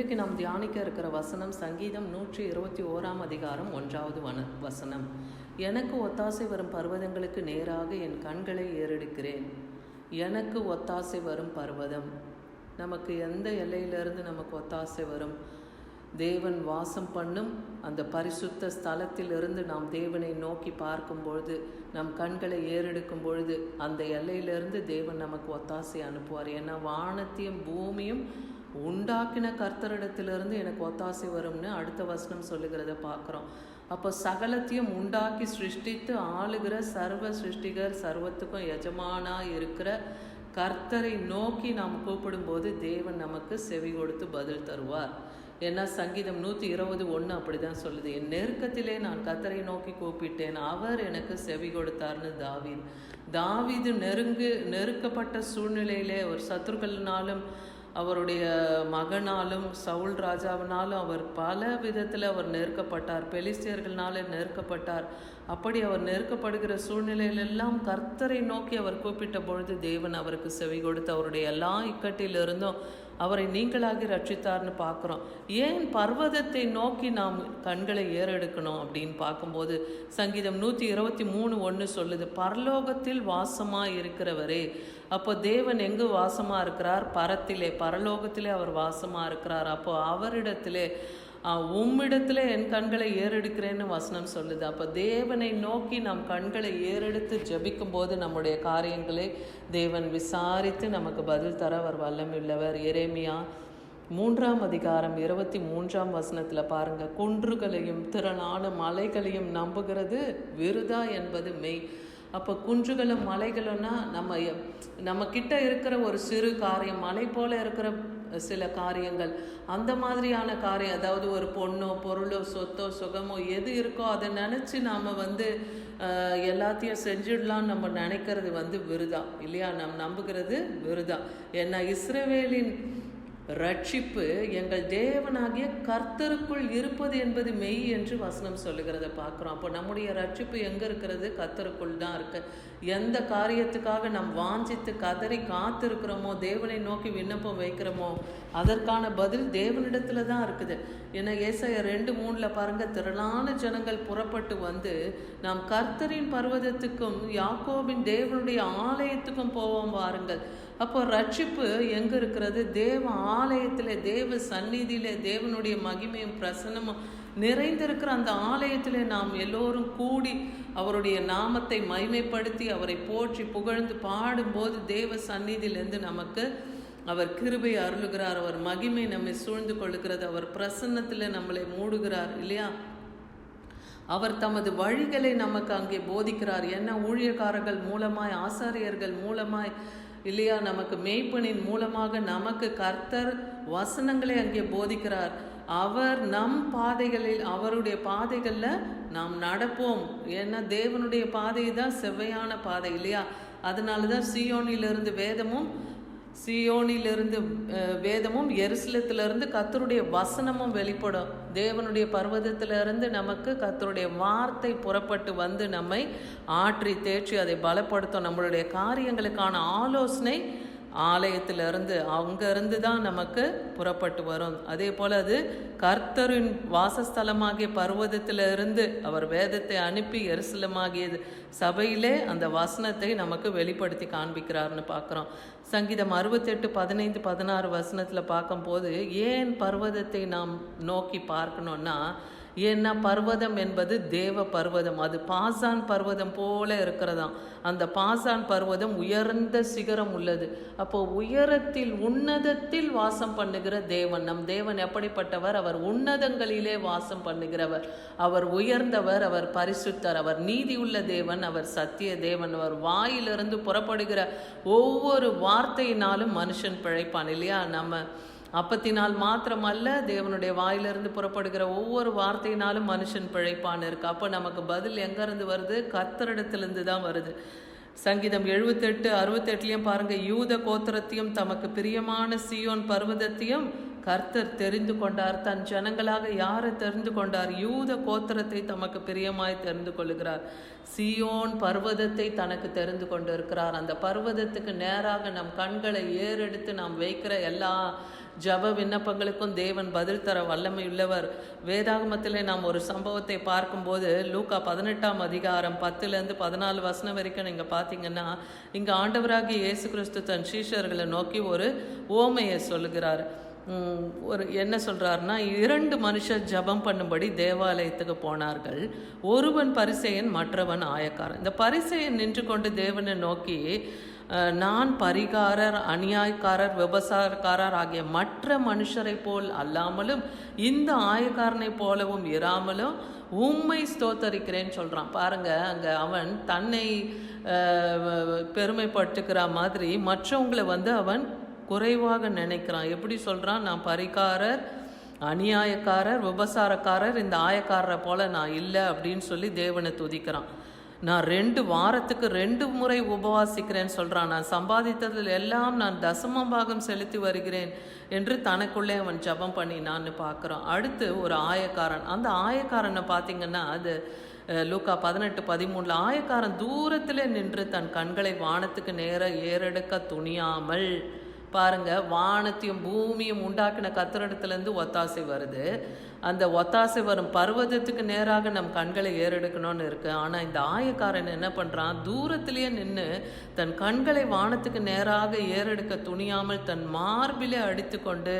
இன்றைக்கு நாம் தியானிக்க இருக்கிற வசனம் சங்கீதம் 121 அதிகாரம் 1வது வசனம். எனக்கு ஒத்தாசை வரும் பர்வதங்களுக்கு நேராக என் கண்களை ஏறெடுக்கிறேன். எனக்கு ஒத்தாசை வரும் பர்வதம், நமக்கு எந்த எல்லையிலிருந்து நமக்கு ஒத்தாசை வரும்? தேவன் வாசம் பண்ணும் அந்த பரிசுத்த ஸ்தலத்திலிருந்து நாம் தேவனை நோக்கி பார்க்கும் பொழுது, நம் கண்களை ஏறெடுக்கும் பொழுது அந்த எல்லையிலிருந்து தேவன் நமக்கு ஒத்தாசை அனுப்புவார். ஏன்னா வானத்தையும் பூமியும் உண்டாக்கின கர்த்தரிடத்திலிருந்து எனக்கு ஒத்தாசை வரும்னு அடுத்த வசனம் சொல்லுகிறத பார்க்குறோம். அப்போ சகலத்தையும் உண்டாக்கி சிருஷ்டித்து ஆளுகிற சர்வ சிருஷ்டிகர், சர்வத்துக்கும் எஜமானாக இருக்கிற கர்த்தரை நோக்கி நாம் கூப்பிடும்போது தேவன் நமக்கு செவி கொடுத்து பதில் தருவார். ஏன்னா சங்கீதம் 121 அப்படி தான் சொல்லுது. என் நெருக்கத்திலே நான் கர்த்தரை நோக்கி கூப்பிட்டேன், அவர் எனக்கு செவி கொடுத்தார்னு தாவீது நெருக்கப்பட்ட சூழ்நிலையிலே ஒரு சத்துருக்களினாலும் அவருடைய மகனாலும் சவுல் ராஜாவினாலும் அவர் பல விதத்தில் அவர் நெருக்கப்பட்டார், பெலிஸ்தியர்களால நெருக்கப்பட்டார். அப்படி அவர் நெருக்கப்படுகிற சூழ்நிலையிலெல்லாம் கர்த்தரை நோக்கி அவர் கூப்பிட்ட பொழுது தேவன் அவருக்கு செவி கொடுத்து அவருடைய எல்லா இக்கட்டிலிருந்தும் அவரை நீங்களாகி ரட்சித்தார்னு பார்க்குறோம். ஏன் பர்வதத்தை நோக்கி நாம் கண்களை ஏறெடுக்கணும் அப்படின்னு பார்க்கும்போது சங்கீதம் 123:1 சொல்லுது, பரலோகத்தில் வாசமாக இருக்கிறவரே. அப்போ தேவன் எங்கு வாசமாக இருக்கிறார்? பரலோகத்திலே அவர் வாசமாக இருக்கிறார். அப்போ அவரிடத்திலே உம்மிடத்துல என் கண்களை ஏறெடுக்கிறேன்னு வசனம் சொல்லுது. அப்போ தேவனை நோக்கி நாம் கண்களை ஏறெடுத்து ஜபிக்கும் போது நம்முடைய காரியங்களை தேவன் விசாரித்து நமக்கு பதில் தர அவர் வல்லமுள்ளவர். எரேமியா 3 அதிகாரம் 23 வசனத்தில் பாருங்க, குன்றுகளையும் திரளான மலைகளையும் நம்புகிறது விருதா என்பது மெய். அப்போ குன்றுகளும் மலைகளும்னா நம்ம கிட்ட இருக்கிற ஒரு சிறு காரியம், மலை போல இருக்கிற சில காரியங்கள், அந்த மாதிரியான காரியம், அதாவது ஒரு பொண்ணோ பொருளோ சொத்தோ சுகமோ எது இருக்கோ அதை நினச்சி நாம் எல்லாத்தையும் செஞ்சிடலான்னு நம்ம நினைக்கிறது விருதா இல்லையா? நம்ம நம்புகிறது விருதா. ஏன்னா இஸ்ரவேலின் ரட்சிப்பு எங்கள் தேவனாகிய கர்த்தருக்குள் இருப்பது என்பது மெய் என்று வசனம் சொல்லுகிறத பார்க்குறோம். அப்போ நம்முடைய ரட்சிப்பு எங்கே இருக்கிறது? கர்த்தருக்குள் தான் இருக்கு. எந்த காரியத்துக்காக நாம் வாஞ்சித்து கதறி காத்திருக்கிறோமோ, தேவனை நோக்கி விண்ணப்பம் வைக்கிறோமோ, அதற்கான பதில் தேவனிடத்துல தான் இருக்குது. ஏன்னா ஏசாயா 2:3 பாருங்க, திரளான ஜனங்கள் புறப்பட்டு வந்து நாம் கர்த்தரின் பர்வதத்துக்கும் யாக்கோபின் தேவனுடைய ஆலயத்துக்கும் போவோம் வாருங்கள். அப்போ ரட்சிப்பு எங்கே இருக்கிறது? தேவ ஆலயத்தில், தேவ சந்நிதியிலே, தேவனுடைய மகிமையும் பிரசன்னமும் நிறைந்திருக்கிற அந்த ஆலயத்தில் நாம் எல்லோரும் கூடி அவருடைய நாமத்தை மகிமைப்படுத்தி அவரை போற்றி புகழ்ந்து பாடும்போது தேவ சந்நிதியிலேருந்து நமக்கு அவர் கிருபை அருளுகிறார், அவர் மகிமை நம்மை சூழ்ந்து கொள்ளுகிறது, அவர் பிரசன்னத்தில் நம்மளை மூடுகிறார் இல்லையா? அவர் தமது வழிகளை நமக்கு அங்கே போதிக்கிறார். என்ன ஊழியக்காரர்கள் மூலமாய், ஆசாரியர்கள் மூலமாய் இல்லையா, நமக்கு மேய்ப்பனின் மூலமாக நமக்கு கர்த்தர் வசனங்களை அங்கே போதிக்கிறார். அவர் நம் பாதைகளில், அவருடைய பாதைகளில் நாம் நடப்போம். ஏன்னா தேவனுடைய பாதை தான் செவ்வையான பாதை இல்லையா? அதனால தான் சியோனிலிருந்து வேதமும் எருசலேத்திலிருந்து கர்த்தருடைய வசனமும் வெளிப்படும். தேவனுடைய பர்வதத்திலிருந்து நமக்கு கர்த்தருடைய வார்த்தை புறப்பட்டு வந்து நம்மை ஆற்றி தேற்றி அதை பலப்படுத்தும். நம்மளுடைய காரியங்களுக்கான ஆலோசனை ஆலயத்திலிருந்து, அங்கிருந்து தான் நமக்கு புறப்பட்டு வரும். அதே போல் அது கர்த்தரின் வாசஸ்தலமாகிய பர்வதத்திலிருந்து அவர் வேதத்தை அனுப்பி எருசலேமாகிய சபையிலே அந்த வசனத்தை நமக்கு வெளிப்படுத்தி காண்பிக்கிறார்னு பார்க்குறோம். சங்கீதம் 68:15-16 வசனத்தில் பார்க்கும்போது ஏன் பர்வதத்தை நாம் நோக்கி பார்க்கணுன்னா, ஏன்னா பர்வதம் என்பது தேவ பர்வதம், அது பாசான் பர்வதம் போல இருக்கிறதாம். அந்த பாசான் பர்வதம் உயர்ந்த சிகரம் உள்ளது. அப்போ உயரத்தில் உன்னதத்தில் வாசம் பண்ணுகிற தேவன், நம் தேவன் எப்படிப்பட்டவர்? அவர் உன்னதங்களிலே வாசம் பண்ணுகிறவர், அவர் உயர்ந்தவர், அவர் பரிசுத்தர், அவர் நீதி உள்ள தேவன், அவர் சத்திய தேவன். அவர் வாயிலிருந்து புறப்படுகிற ஒவ்வொரு வார்த்தையினாலும் மனுஷன் பிழைப்பான் இல்லையா? நம்ம அப்பத்தினால் மாத்திரமல்ல, தேவனுடைய வாயிலிருந்து புறப்படுகிற ஒவ்வொரு வார்த்தையினாலும் மனுஷன் பிழைப்பான் இருக்கு. அப்போ நமக்கு பதில் எங்கேருந்து வருது? கர்த்தரிடத்திலிருந்து தான் வருது. சங்கீதம் 78:68 பாருங்க, யூத கோத்திரத்தையும் தமக்கு பிரியமான சீயோன் பர்வதத்தையும் கர்த்தர் தெரிந்து கொண்டார். தன் ஜனங்களாக யாரை தெரிந்து கொண்டார்? யூத கோத்திரத்தை தமக்கு பிரியமாய் தெரிந்து கொள்ளுகிறார். சீயோன் பர்வதத்தை தனக்கு தெரிந்து கொண்டு இருக்கிறார். அந்த பர்வதத்துக்கு நேராக நம் கண்களை ஏறெடுத்து நாம் வைக்கிற எல்லா ஜப விண்ணப்பங்களுக்கும் தேவன் பதில் தர வல்லமை உள்ளவர். வேதாகமத்திலே நாம் ஒரு சம்பவத்தை பார்க்கும்போது லூக்கா 18ஆம் அதிகாரம் 10-14 வசனம் வரைக்கும் நீங்கள் பார்த்தீங்கன்னா, இங்கே ஆண்டவராகிய இயேசு கிறிஸ்து தன் சீஷர்களை நோக்கி ஒரு ஓமையை சொல்லுகிறார். என்ன சொல்கிறாருன்னா, 2 மனுஷர் ஜபம் பண்ணும்படி தேவாலயத்துக்கு போனார்கள். ஒருவன் பரிசேயன், மற்றவன் ஆயக்காரன். இந்த பரிசேயன் நின்று கொண்டு தேவனை நோக்கி, நான் பரிகாரர், அநியாயக்காரர், விபசாரக்காரர் ஆகிய மற்ற மனுஷரை போல் அல்லாமலும் இந்த ஆயக்காரனை போலவும் இராமலும் உம்மை ஸ்தோத்தரிக்கிறேன்னு சொல்கிறான். பாருங்கள், அங்கே அவன் தன்னை பெருமைப்பட்டுக்கிற மாதிரி மற்றவங்களை அவன் குறைவாக நினைக்கிறான். எப்படி சொல்கிறான்? நான் பரிகாரர், அநியாயக்காரர், விபசாரக்காரர், இந்த ஆயக்காரரை போல் நான் இல்லை அப்படின்னு சொல்லி தேவனை துதிக்கிறான். நான் 2 வாரத்துக்கு 2 முறை உபவாசிக்கிறேன்னு சொல்கிறான். நான் சம்பாதித்ததில் எல்லாம் நான் தசம பாகம் செலுத்தி வருகிறேன் என்று தனக்குள்ளே அவன் ஜபம் பண்ணி நான் பார்க்குறான். அடுத்து ஒரு ஆயக்காரன். அந்த ஆயக்காரனை பார்த்திங்கன்னா, அது லூக்கா 18-13 ஆயக்காரன் தூரத்தில் நின்று தன் கண்களை வானத்துக்கு நேர ஏறெடுக்க துணியாமல், பாருங்க, வானத்தையும் பூமியும் உண்டாக்கின கர்த்தரிடத்துலேருந்து ஒத்தாசை வருது. அந்த ஒத்தாசை வரும் பர்வதத்துக்கு நேராக நம் கண்களை ஏறெடுக்கணும்னு இருக்கு. ஆனால் இந்த ஆயக்காரன் என்ன பண்ணுறான்? தூரத்திலேயே நின்று தன் கண்களை வானத்துக்கு நேராக ஏறெடுக்க துணியாமல் தன் மார்பிலே அடித்து கொண்டு,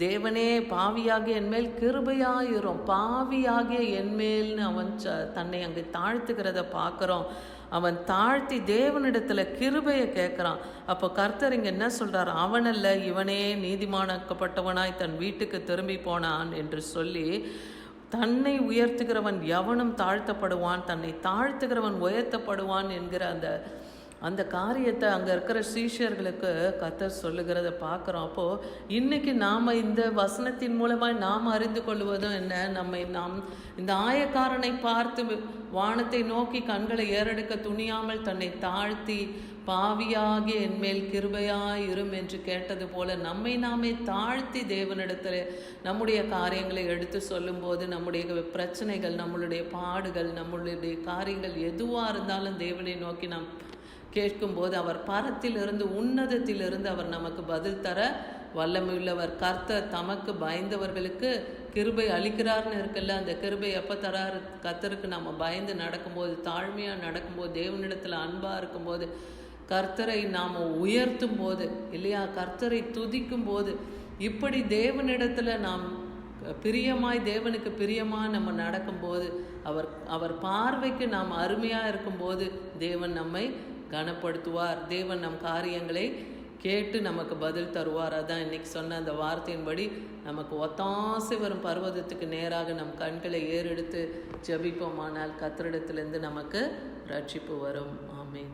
தேவனே பாவியாகிய என்மேல் கிருபையாயிரும், பாவியாகிய என்மேல்னு அவன் தன்னை அங்கே தாழ்த்துக்கிறத பார்க்குறோம். அவன் தாழ்த்தி தேவனிடத்தில் கிருபையை கேட்குறான். அப்போ கர்த்தர் இங்கே என்ன சொல்கிறார்? அவனல்ல, இவனே நீதிமானாக்கப்பட்டவனாய் தன் வீட்டுக்கு திரும்பி போனான் என்று சொல்லி, தன்னை உயர்த்துகிறவன் எவனும் தாழ்த்தப்படுவான், தன்னை தாழ்த்துகிறவன் உயர்த்தப்படுவான் என்கிற அந்த காரியத்தை அங்கே இருக்கிற சீஷர்களுக்கு கர்த்தர் சொல்லுகிறத பார்க்குறோம். அப்போது இன்றைக்கி நாம் இந்த வசனத்தின் மூலமாக நாம் அறிந்து கொள்வதும் என்ன? நாம் இந்த ஆயக்காரனை பார்த்து வானத்தை நோக்கி கண்களை ஏறெடுக்க துணியாமல் தன்னை தாழ்த்தி பாவியாகிய என்மேல் கிருபையாயிரும் என்று கேட்டது போல நம்மை நாமே தாழ்த்தி தேவனிடத்தில் நம்முடைய காரியங்களை எடுத்து சொல்லும்போது, நம்முடைய பிரச்சனைகள், நம்மளுடைய பாடுகள், நம்மளுடைய காரியங்கள் எதுவாக இருந்தாலும் தேவனை நோக்கி நாம் கேட்கும்போது அவர் பரத்திலிருந்து, உன்னதத்திலிருந்து அவர் நமக்கு பதில் தர வல்லமையுள்ளவர். கர்த்தர் தமக்கு பயந்தவர்களுக்கு கிருபை அளிக்கிறார்னு இருக்குல்ல, அந்த கிருபை எப்போ தராரு? கர்த்தருக்கு நம்ம பயந்து நடக்கும்போது, தாழ்மையாக நடக்கும்போது, தேவனிடத்தில் அன்பாக இருக்கும்போது, கர்த்தரை நாம் உயர்த்தும் போது இல்லையா, கர்த்தரை துதிக்கும் போது, இப்படி தேவனிடத்தில் நாம் பிரியமாய், தேவனுக்கு பிரியமாக நம்ம நடக்கும்போது, அவர் பார்வைக்கு நாம் அருமையாக இருக்கும்போது தேவன் நம்மை கனப்படுத்துவார். தேவன் நம் காரியங்களை கேட்டு நமக்கு பதில் தருவார். அதான் இன்னைக்கு சொன்ன அந்த வார்த்தையின்படி நமக்கு ஒத்தாசை வரும் பர்வதத்துக்கு நேராக நம் கண்களை ஏறெடுத்து ஜெபிப்போமானால் கர்த்தரிடத்திலிருந்து நமக்கு ரட்சிப்பு வரும். ஆமென்.